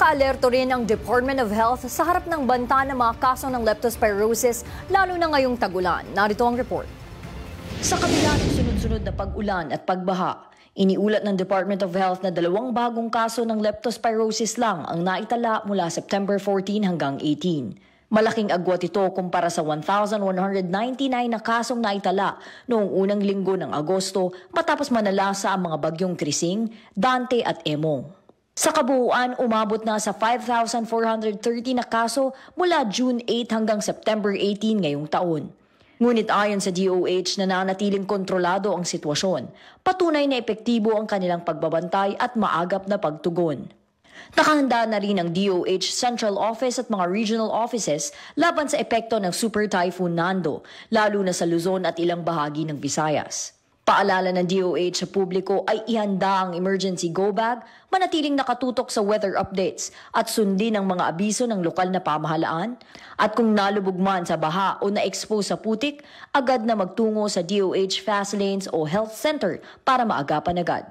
Nakaalerto rin ang Department of Health sa harap ng banta ng mga kaso ng leptospirosis, lalo na ngayong tag-ulan. Narito ang report. Sa kabila ng sunod-sunod na pag-ulan at pagbaha, iniulat ng Department of Health na 2 bagong kaso ng leptospirosis lang ang naitala mula September 14 hanggang 18. Malaking agwat ito kumpara sa 1,199 na kasong naitala noong unang linggo ng Agosto matapos manalasa ang mga bagyong Krising, Dante at Emong. Sa kabuuan, umabot na sa 5,430 na kaso mula June 8 hanggang September 18 ngayong taon. Ngunit ayon sa DOH, nananatiling kontrolado ang sitwasyon. Patunay na epektibo ang kanilang pagbabantay at maagap na pagtugon. Nakahanda na rin ang DOH Central Office at mga regional offices laban sa epekto ng Super Typhoon Nando, lalo na sa Luzon at ilang bahagi ng Visayas. Paalala ng DOH sa publiko ay ihanda ang emergency go bag, manatiling nakatutok sa weather updates at sundin ang mga abiso ng lokal na pamahalaan. At kung nalubog man sa baha o na-expose sa putik, agad na magtungo sa DOH Fast Lanes o Health Center para maagapan agad.